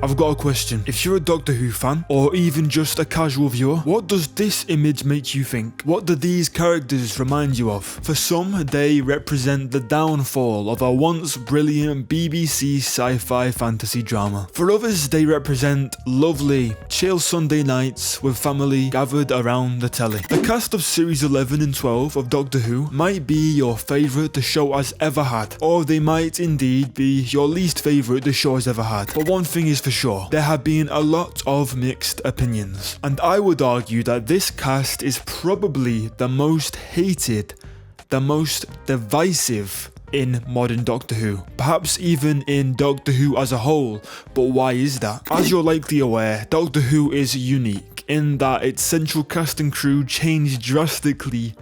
I've got a question. If you're a Doctor Who fan, or even just a casual viewer, what does this image make you think? What do these characters remind you of? For some, they represent the downfall of a once brilliant BBC sci-fi fantasy drama. For others, they represent lovely, chill Sunday nights with family gathered around the telly. The cast of series 11 and 12 of Doctor Who might be your favourite the show has ever had, or they might indeed be your least favourite the show has ever had. But one thing is for sure, there have been a lot of mixed opinions, and I would argue that this cast is probably the most hated, the most divisive in modern Doctor Who, perhaps even in Doctor Who as a whole. But why is that? As you're likely aware, Doctor Who is unique in that its central cast and crew change drastically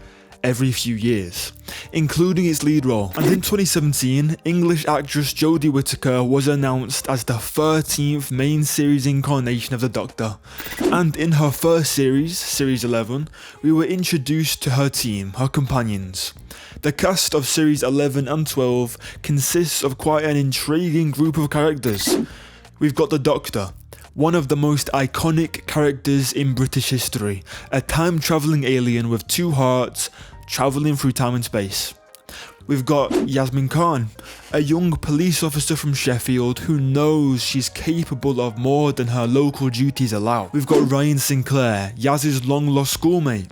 every few years, including its lead role. And in 2017, English actress Jodie Whittaker was announced as the 13th main series incarnation of the Doctor. And in her first series, Series 11, we were introduced to her team, her companions. The cast of Series 11 and 12 consists of quite an intriguing group of characters. We've got the Doctor, one of the most iconic characters in British history, a time-travelling alien with two hearts, travelling through time and space. We've got Yasmin Khan, a young police officer from Sheffield who knows she's capable of more than her local duties allow. We've got Ryan Sinclair, Yaz's long-lost schoolmate,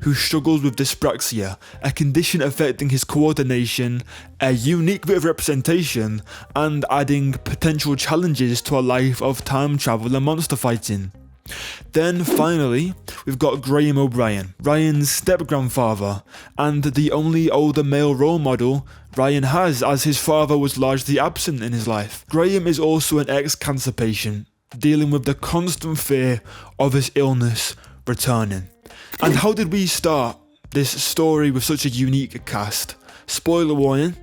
who struggles with dyspraxia, a condition affecting his coordination, a unique bit of representation, and adding potential challenges to a life of time travel and monster fighting. Then finally, we've got Graham O'Brien, Ryan's step-grandfather, and the only older male role model Ryan has, as his father was largely absent in his life. Graham is also an ex-cancer patient, dealing with the constant fear of his illness returning. And how did we start this story with such a unique cast? Spoiler warning.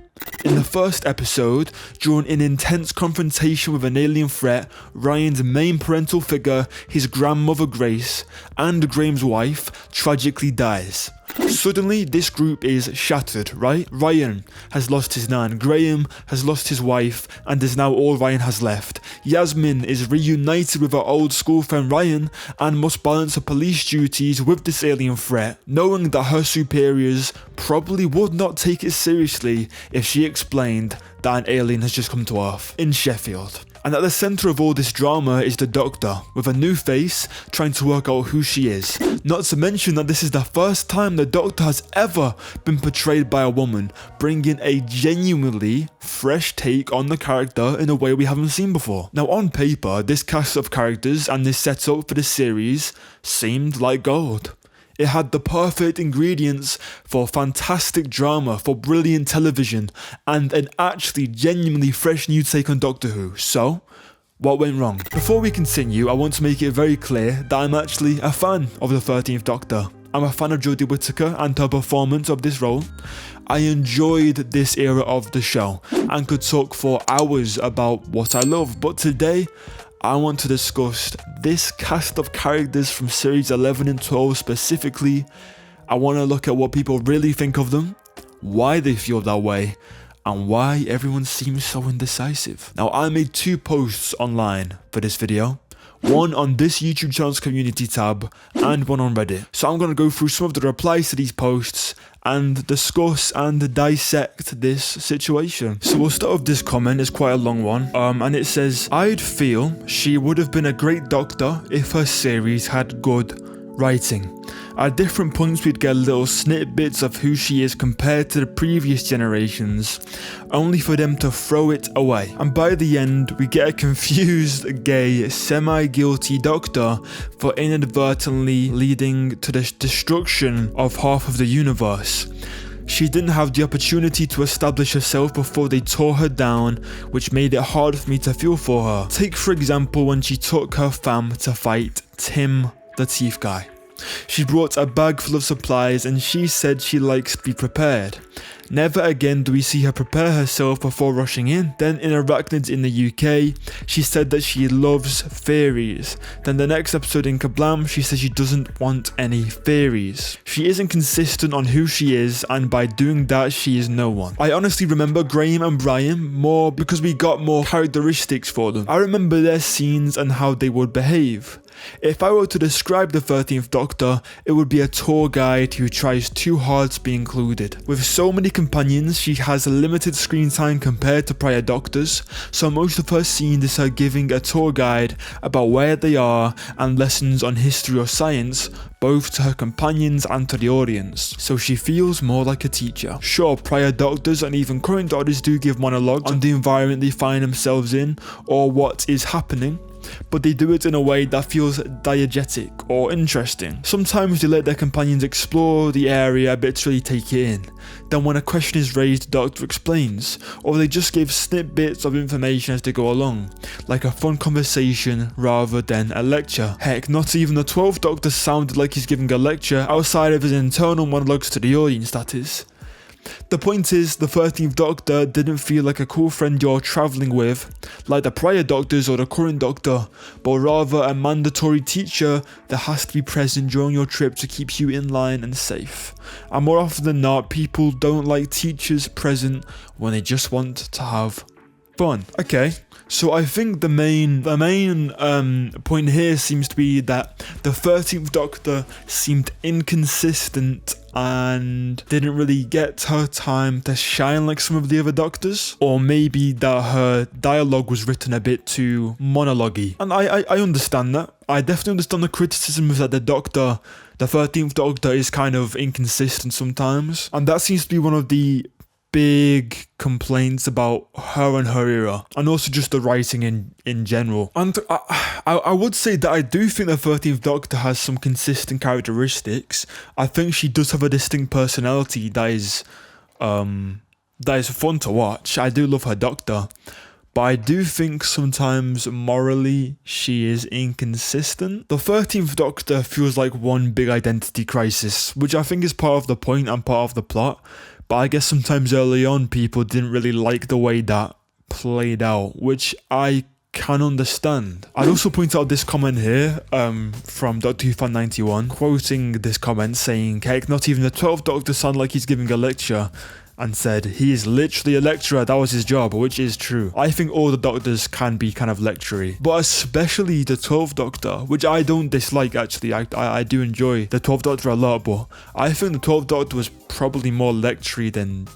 In the first episode, during an intense confrontation with an alien threat, Ryan's main parental figure, his grandmother Grace, and Graham's wife, tragically dies. Suddenly, this group is shattered, right? Ryan has lost his nan, Graham has lost his wife, and is now all Ryan has left. Yasmin is reunited with her old school friend Ryan, and must balance her police duties with this alien threat, knowing that her superiors probably would not take it seriously if she explained that an alien has just come to Earth in Sheffield. And at the centre of all this drama is the Doctor, with a new face, trying to work out who she is. Not to mention that this is the first time the Doctor has ever been portrayed by a woman, bringing a genuinely fresh take on the character in a way we haven't seen before. Now on paper, this cast of characters and this setup for the series seemed like gold. It had the perfect ingredients for fantastic drama, for brilliant television, and an actually genuinely fresh new take on Doctor Who. So, what went wrong? Before we continue, I want to make it very clear that I'm actually a fan of the 13th Doctor. I'm a fan of Jodie Whittaker and her performance of this role. I enjoyed this era of the show and could talk for hours about what I love, but today I want to discuss this cast of characters from series 11 and 12 specifically. I want to look at what people really think of them, why they feel that way, and why everyone seems so indecisive. Now, I made 2 posts online for this video. One on this YouTube channel's community tab and one on Reddit. So I'm going to go through some of the replies to these posts and discuss and dissect this situation. So we'll start with this comment. It's quite a long one, and it says, I'd feel she would have been a great Doctor if her series had good writing. At different points we'd get little snippets of who she is compared to the previous generations, only for them to throw it away. And by the end we get a confused, gay, semi-guilty Doctor for inadvertently leading to the destruction of half of the universe. She didn't have the opportunity to establish herself before they tore her down, which made it hard for me to feel for her. Take for example when she took her fam to fight Tim the Teeth Guy. She brought a bag full of supplies and she said she likes to be prepared. Never again do we see her prepare herself before rushing in. Then in Arachnids in the UK, she said that she loves theories. Then the next episode in Kablam, she says she doesn't want any theories. She isn't consistent on who she is, and by doing that, she is no one. I honestly remember Graham and Brian more because we got more characteristics for them. I remember their scenes and how they would behave. If I were to describe the 13th Doctor, it would be a tour guide who tries too hard to be included. With so many companions, she has a limited screen time compared to prior Doctors, so most of her scenes is her giving a tour guide about where they are and lessons on history or science, both to her companions and to the audience, so she feels more like a teacher. Sure, prior Doctors and even current Doctors do give monologues on the environment they find themselves in or what is happening, but they do it in a way that feels diegetic or interesting. Sometimes they let their companions explore the area a bit to really take it in. Then when a question is raised, the Doctor explains, or they just give snippets of information as they go along, like a fun conversation rather than a lecture. Heck, not even the 12th Doctor sounded like he's giving a lecture outside of his internal monologues to the audience, that is. The point is, the 13th Doctor didn't feel like a cool friend you're travelling with, like the prior Doctors or the current Doctor, but rather a mandatory teacher that has to be present during your trip to keep you in line and safe. And more often than not, people don't like teachers present when they just want to have fun. Okay, so I think the main point here seems to be that the 13th Doctor seemed inconsistent and didn't really get her time to shine like some of the other Doctors, or maybe that her dialogue was written a bit too monologue-y. And I understand that. I definitely understand the criticisms that the 13th Doctor is kind of inconsistent sometimes, and that seems to be one of the big complaints about her and her era, and also just the writing in general. And I would say that I do think the 13th Doctor has some consistent characteristics. I think she does have a distinct personality that is fun to watch. I do love her Doctor, but I do think sometimes morally she is inconsistent. The 13th Doctor feels like one big identity crisis, which I think is part of the point and part of the plot. But I guess sometimes early on people didn't really like the way that played out, which I can understand. I'd also point out this comment here from Doctor Who Fan 91, quoting this comment saying, "Heck, not even the 12th Doctor sounded like he's giving a lecture," and said, "He is literally a lecturer, that was his job," which is true. I think all the Doctors can be kind of lectury, but especially the 12th Doctor, which I don't dislike actually. I do enjoy the 12th Doctor a lot, but I think the 12th Doctor was probably more lectury than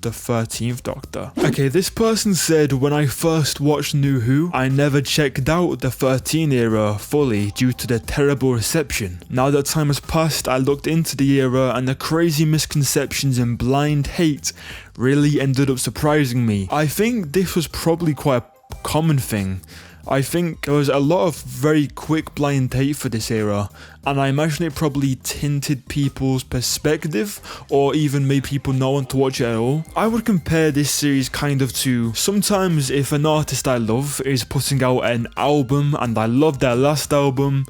the 13th Doctor. Okay, this person said, "When I first watched New Who, I never checked out the 13 era fully due to the terrible reception. Now that time has passed, I looked into the era and the crazy misconceptions and blind hate really ended up surprising me." I think this was probably quite a common thing. I think there was a lot of very quick blind hate for this era, and I imagine it probably tinted people's perspective or even made people not want to watch it at all. I would compare this series kind of to sometimes if an artist I love is putting out an album and I love their last album,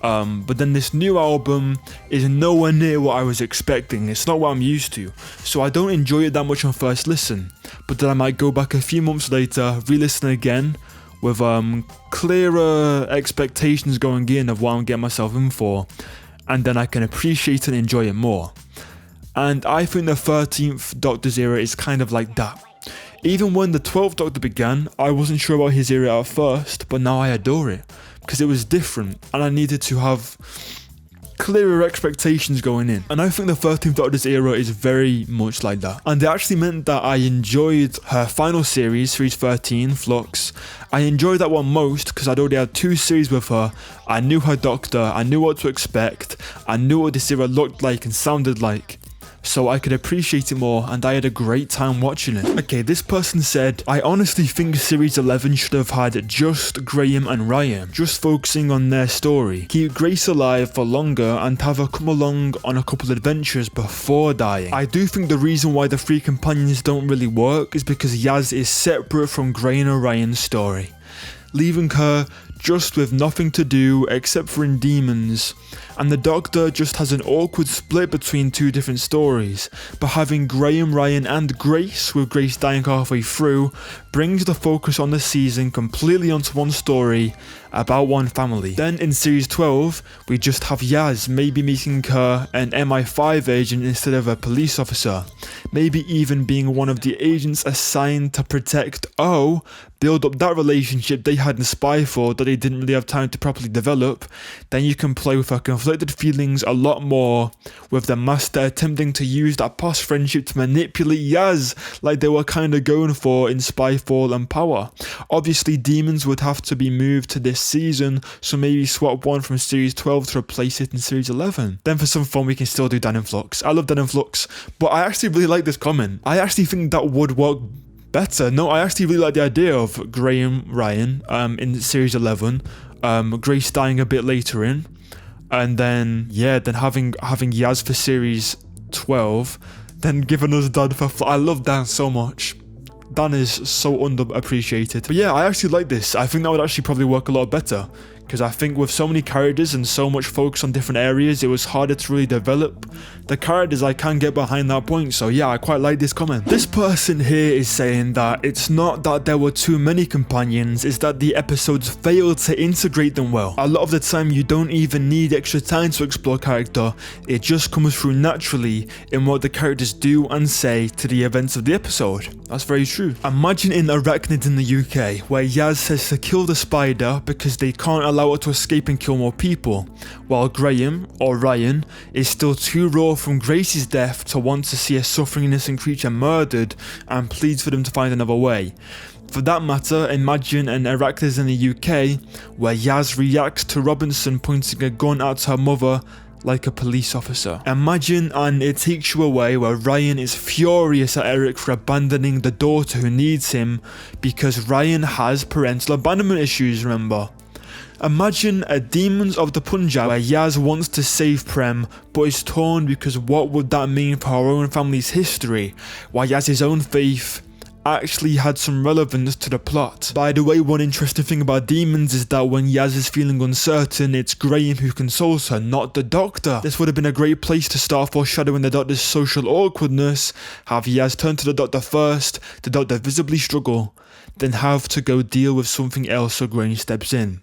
but then this new album is nowhere near what I was expecting. It's not what I'm used to, so I don't enjoy it that much on first listen, but then I might go back a few months later, re-listen again, with clearer expectations going in of what I'm getting myself in for, and then I can appreciate and enjoy it more. And I think the 13th Doctor's era is kind of like that. Even when the 12th Doctor began, I wasn't sure about his era at first, but now I adore it, because it was different, and I needed to have clearer expectations going in. And I think the 13th Doctor's era is very much like that. And it actually meant that I enjoyed her final series, Series 13, Flux. I enjoyed that one most because I'd already had 2 series with her. I knew her Doctor, I knew what to expect, I knew what this era looked like and sounded like, so I could appreciate it more, and I had a great time watching it. Okay, this person said, "I honestly think Series 11 should have had just Graham and Ryan, just focusing on their story. Keep Grace alive for longer and have her come along on a couple adventures before dying. I do think the reason why the 3 companions don't really work is because Yaz is separate from Graham and Ryan's story. Leaving her just with nothing to do except for in Demons and the Doctor just has an awkward split between two different stories, but having Graham, Ryan and Grace, with Grace dying halfway through, brings the focus on the season completely onto one story about one family. Then in series 12, we just have Yaz maybe making her an MI5 agent instead of a police officer, maybe even being one of the agents assigned to protect O, build up that relationship they had in Spyfall that they didn't really have time to properly develop. Then you can play with her conflicted feelings a lot more, with the Master attempting to use that past friendship to manipulate Yaz like they were kind of going for in Spyfall and Power. Obviously demons would have to be moved to this season, so maybe swap one from series 12 to replace it in series 11. Then for some fun we can still do Dan in Flux. I love Dan in Flux, but I actually really like this comment. I actually think that would work better. No, I actually really like the idea of Graham, Ryan in series 11, Grace dying a bit later in, and then having Yaz for series 12, then giving us Dan for I love Dan so much. Dan is so underappreciated. But yeah, I actually like this. I think that would actually probably work a lot better, because I think with so many characters and so much focus on different areas, it was harder to really develop the characters. I can get behind that point, so yeah, I quite like this comment. This person here is saying that it's not that there were too many companions, it's that the episodes failed to integrate them well. A lot of the time you don't even need extra time to explore character, it just comes through naturally in what the characters do and say to the events of the episode. That's very true. Imagine in Arachnid in the UK, where Yaz says to kill the spider because they can't allow it to escape and kill more people, while Graham, or Ryan, is still too raw from Grace's death to want to see a suffering innocent creature murdered and pleads for them to find another way. For that matter, imagine an Arachnid in the UK, where Yaz reacts to Robinson pointing a gun at her mother like a police officer. Imagine an It Takes You Away where Ryan is furious at Eric for abandoning the daughter who needs him because Ryan has parental abandonment issues, remember? Imagine a Demons of the Punjab where Yaz wants to save Prem but is torn because what would that mean for her own family's history, while Yaz's own faith actually had some relevance to the plot. By the way, one interesting thing about Demons is that when Yaz is feeling uncertain, it's Graham who consoles her, not the Doctor. This would have been a great place to start foreshadowing the Doctor's social awkwardness, have Yaz turn to the Doctor first, the Doctor visibly struggle, then have to go deal with something else so Graham steps in.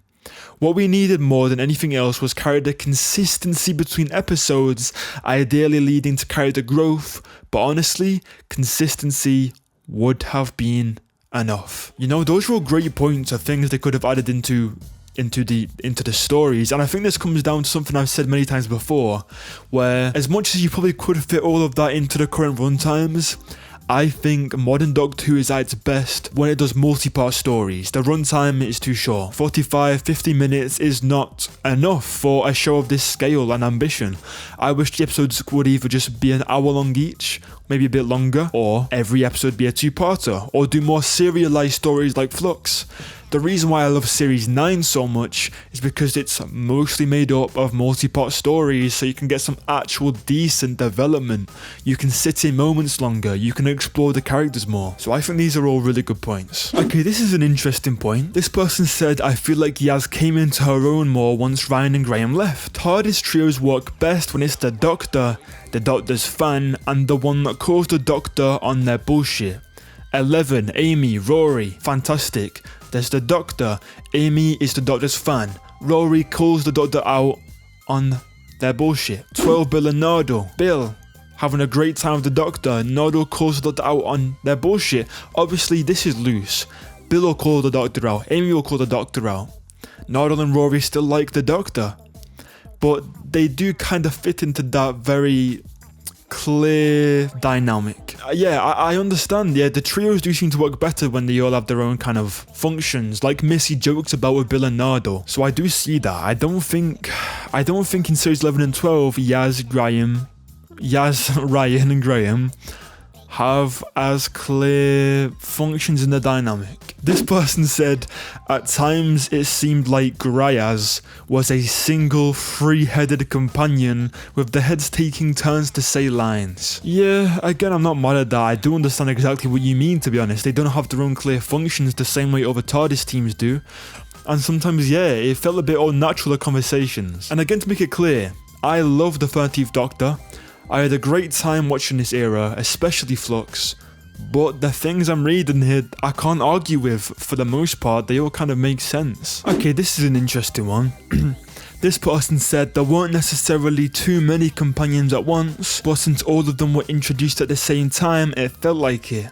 What we needed more than anything else was character consistency between episodes, ideally leading to character growth, but honestly, consistency would have been enough. You know, those were all great points of things they could have added into the stories, and I think this comes down to something I've said many times before, where as much as you probably could fit all of that into the current runtimes, I think modern Doctor Who is at its best when it does multi-part stories. The runtime is too short. 45-50 minutes is not enough for a show of this scale and ambition. I wish the episodes would either just be an hour long each, maybe a bit longer, or every episode be a two-parter, or do more serialized stories like Flux. The reason why I love Series 9 so much is because it's mostly made up of multi-part stories, so you can get some actual decent development. You can sit in moments longer, you can explore the characters more. So I think these are all really good points. Okay, this is an interesting point. This person said, I feel like Yaz came into her own more once Ryan and Graham left. TARDIS trios work best when it's the Doctor's fan, and the one that calls the Doctor on their bullshit. 11, Amy, Rory, fantastic. There's the Doctor, Amy is the Doctor's fan, Rory calls the Doctor out on their bullshit. 12, Bill and Nardole. Bill, having a great time with the Doctor, Nardole calls the Doctor out on their bullshit. Obviously this is loose. Bill will call the Doctor out, Amy will call the Doctor out. Nardole and Rory still like the Doctor, but they do kind of fit into that very clear dynamic. I understand, the trios do seem to work better when they all have their own kind of functions, like Missy jokes about with Bill and Nardole, so I do see that. I don't think in series 11 and 12 Yaz, Ryan and Graham have as clear functions in the dynamic. This person said, at times it seemed like Gryaz was a single free-headed companion with the heads taking turns to say lines. Yeah, again, I'm not mad at that. I do understand exactly what you mean, to be honest. They don't have their own clear functions the same way other TARDIS teams do. And sometimes, yeah, it felt a bit unnatural at conversations. And again, to make it clear, I love the 13th Doctor. I had a great time watching this era, especially Flux. But the things I'm reading here, I can't argue with for the most part. They all kind of make sense. Okay, this is an interesting one. This person said there weren't necessarily too many companions at once, but since all of them were introduced at the same time, it felt like it.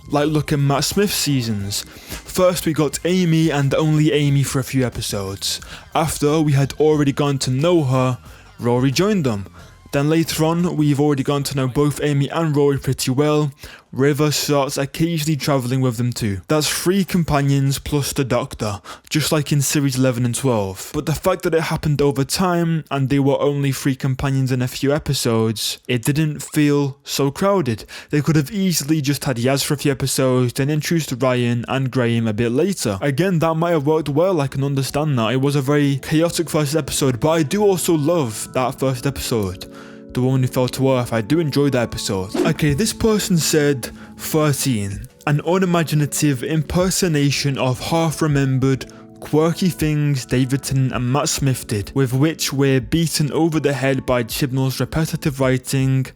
Like look at Matt Smith's seasons. First we got Amy and only Amy for a few episodes. After we had already gotten to know her, Rory joined them. Then later on, we've already gotten to know both Amy and Rory pretty well. River starts occasionally travelling with them too. That's 3 companions plus the Doctor, just like in series 11 and 12. But the fact that it happened over time, and they were only 3 companions in a few episodes, it didn't feel so crowded. They could have easily just had Yaz for a few episodes, then introduced Ryan and Graham a bit later. Again, that might have worked well, I can understand that. It was a very chaotic first episode, but I do also love that first episode. The Woman Who Fell to Earth, I do enjoy that episode. Okay, this person said 13. An unimaginative impersonation of half-remembered, quirky things David Tennant and Matt Smith did, with which we're beaten over the head by Chibnall's repetitive writing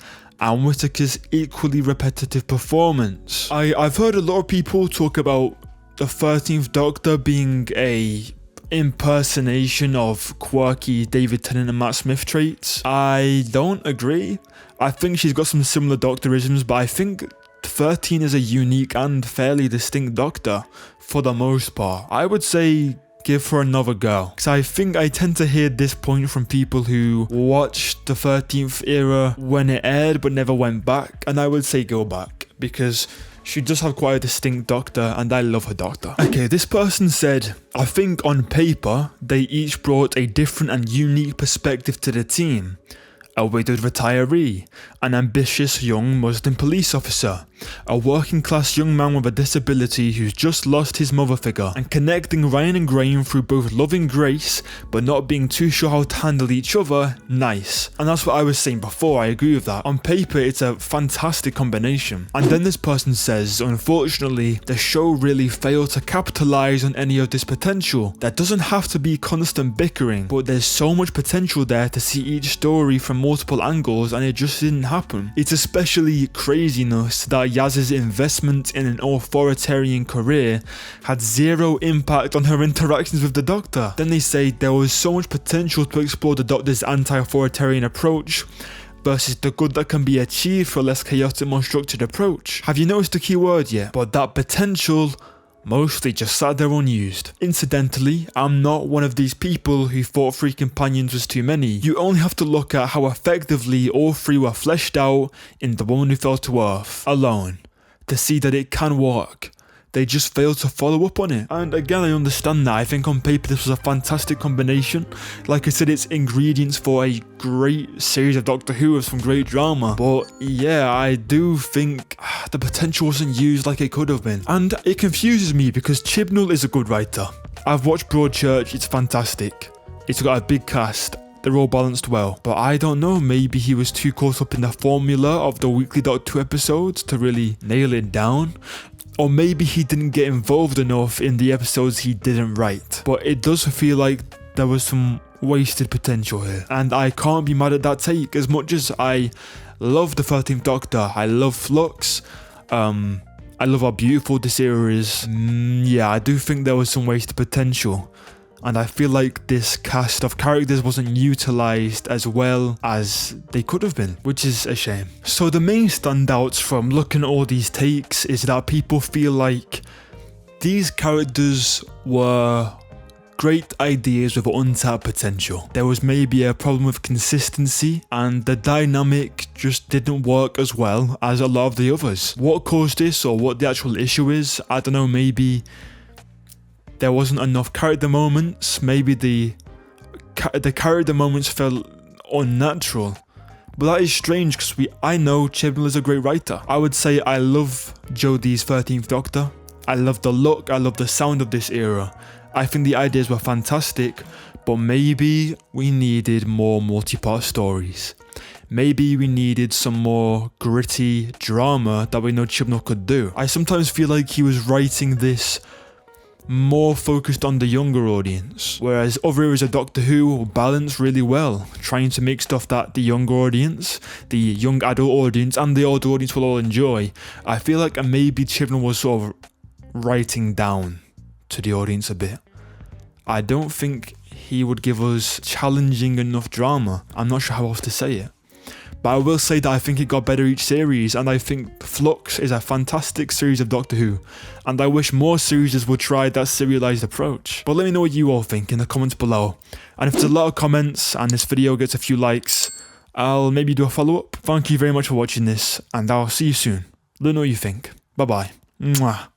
and Whittaker's equally repetitive performance. I've heard a lot of people talk about the 13th Doctor being a impersonation of quirky David Tennant and Matt Smith traits. I don't agree. I think she's got some similar Doctorisms, but I think 13 is a unique and fairly distinct Doctor for the most part. I would say give her another go, because I think I tend to hear this point from people who watched the 13th era when it aired but never went back, and I would say go back, because she does have quite a distinct Doctor, and I love her Doctor. Okay, this person said, I think on paper, they each brought a different and unique perspective to the team. A widowed retiree, an ambitious young Muslim police officer, a working class young man with a disability who's just lost his mother figure, and connecting Ryan and Graham through both loving Grace but not being too sure how to handle each other, nice. And that's what I was saying before, I agree with that. On paper it's a fantastic combination. And then this person says, unfortunately the show really failed to capitalise on any of this potential. There doesn't have to be constant bickering, but there's so much potential there to see each story from multiple angles, and it just didn't happen. It's especially craziness that Yaz's investment in an authoritarian career had zero impact on her interactions with the Doctor. Then they say there was so much potential to explore the Doctor's anti-authoritarian approach versus the good that can be achieved for a less chaotic, more structured approach. Have you noticed the key word yet? But that potential mostly just sat there unused. Incidentally, I'm not one of these people who thought 3 companions was too many. You only have to look at how effectively all 3 were fleshed out in The Woman Who Fell to Earth alone to see that it can work. They just failed to follow up on it. And again, I understand that. I think on paper this was a fantastic combination. Like I said, it's ingredients for a great series of Doctor Who with some great drama. But yeah, I do think the potential wasn't used like it could have been. And it confuses me because Chibnall is a good writer. I've watched Broadchurch, it's fantastic. It's got a big cast. They're all balanced well. But I don't know, maybe he was too caught up in the formula of the weekly Doctor Who episodes to really nail it down. Or maybe he didn't get involved enough in the episodes he didn't write. But it does feel like there was some wasted potential here. And I can't be mad at that take. As much as I love the 13th Doctor, I love Flux, I love how beautiful this era is. Yeah, I do think there was some wasted potential. And I feel like this cast of characters wasn't utilised as well as they could have been, which is a shame. So the main standouts from looking at all these takes is that people feel like these characters were great ideas with untapped potential. There was maybe a problem with consistency and the dynamic just didn't work as well as a lot of the others. What caused this or what the actual issue is, I don't know, maybe there wasn't enough character moments, maybe the character moments felt unnatural. But that is strange because I know Chibnall is a great writer. I would say I love Jodie's 13th Doctor. I love the look, I love the sound of this era. I think the ideas were fantastic, but maybe we needed more multi-part stories. Maybe we needed some more gritty drama that we know Chibnall could do. I sometimes feel like he was writing this more focused on the younger audience, whereas other areas of Doctor Who balance really well, trying to make stuff that the younger audience, the young adult audience, and the older audience will all enjoy. I feel like maybe Chibnall was sort of writing down to the audience a bit. I don't think he would give us challenging enough drama. I'm not sure how else to say it. But I will say that I think it got better each series, and I think Flux is a fantastic series of Doctor Who, and I wish more series would try that serialized approach. But let me know what you all think in the comments below, and if there's a lot of comments and this video gets a few likes, I'll maybe do a follow-up. Thank you very much for watching this, and I'll see you soon. Let me know what you think. Bye bye. Mwah.